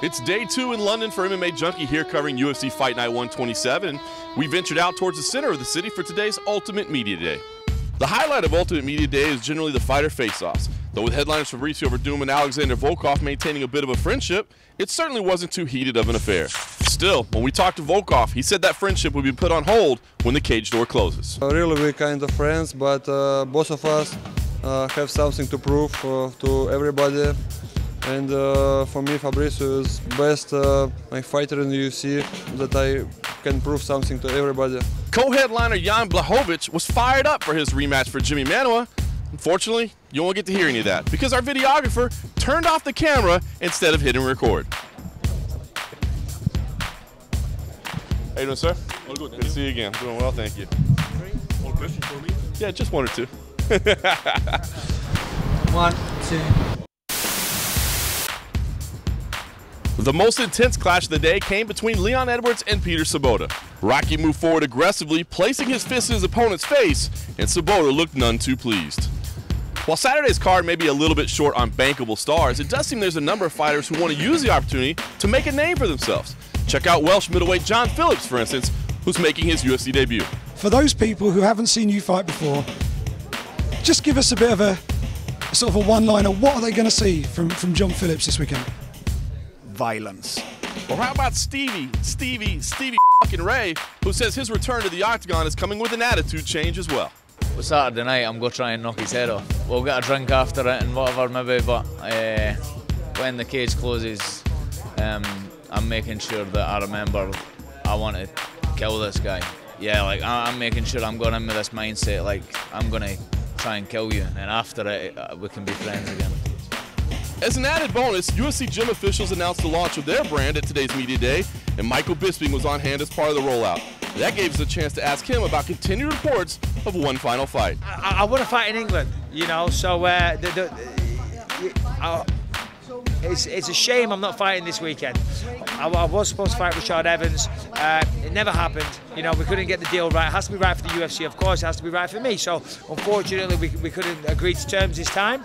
It's day 2 in London for MMA Junkie here covering UFC Fight Night 127. We ventured out towards the center of the city for today's Ultimate Media Day. The highlight of Ultimate Media Day is generally the fighter face-offs. Though with headliners Fabricio Werdum and Alexander Volkov maintaining a bit of a friendship, it certainly wasn't too heated of an affair. Still, when we talked to Volkov, he said that friendship would be put on hold when the cage door closes. Really, we're kind of friends, but both of us have something to prove to everybody. And for me, Fabricio is best fighter in the UFC that I can prove something to everybody. Co-headliner Jan Blachowicz was fired up for his rematch for Jimmy Manuwa. Unfortunately, you won't get to hear any of that because our videographer turned off the camera instead of hitting record. How you doing, sir? All good. Good to see you again. Doing well, thank you. All questions for me? Yeah, just one or two. 1, 2. The most intense clash of the day came between Leon Edwards and Peter Sobotta. Rocky moved forward aggressively, placing his fist in his opponent's face, and Sobotta looked none too pleased. While Saturday's card may be a little bit short on bankable stars, it does seem there's a number of fighters who want to use the opportunity to make a name for themselves. Check out Welsh middleweight John Phillips, for instance, who's making his UFC debut. For those people who haven't seen you fight before, just give us a bit of a sort of a one-liner. What are they going to see from John Phillips this weekend? Violence. Or how about Stevie fucking Ray, who says his return to the octagon is coming with an attitude change as well. Well, Saturday night I'm going to try and knock his head off. We'll get a drink after it and whatever maybe, but when the cage closes, I'm making sure that I remember I want to kill this guy. Yeah, like I'm making sure I'm going in with this mindset, like I'm going to try and kill you, and after it we can be friends again. As an added bonus, UFC gym officials announced the launch of their brand at today's media day, and Michael Bisping was on hand as part of the rollout. That gave us a chance to ask him about continued reports of one final fight. I want to fight in England, you know, so it's a shame I'm not fighting this weekend. I was supposed to fight Rashad Evans. It never happened. You know, we couldn't get the deal right. It has to be right for the UFC, of course. It has to be right for me. So, unfortunately, we couldn't agree to terms this time.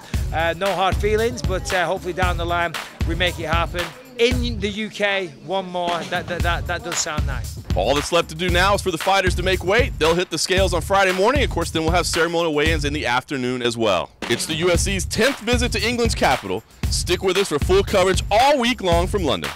No hard feelings, but hopefully down the line we make it happen. In the UK, one more. That does sound nice. All that's left to do now is for the fighters to make weight. They'll hit the scales on Friday morning. Of course, then we'll have ceremonial weigh-ins in the afternoon as well. It's the UFC's 10th visit to England's capital. Stick with us for full coverage all week long from London.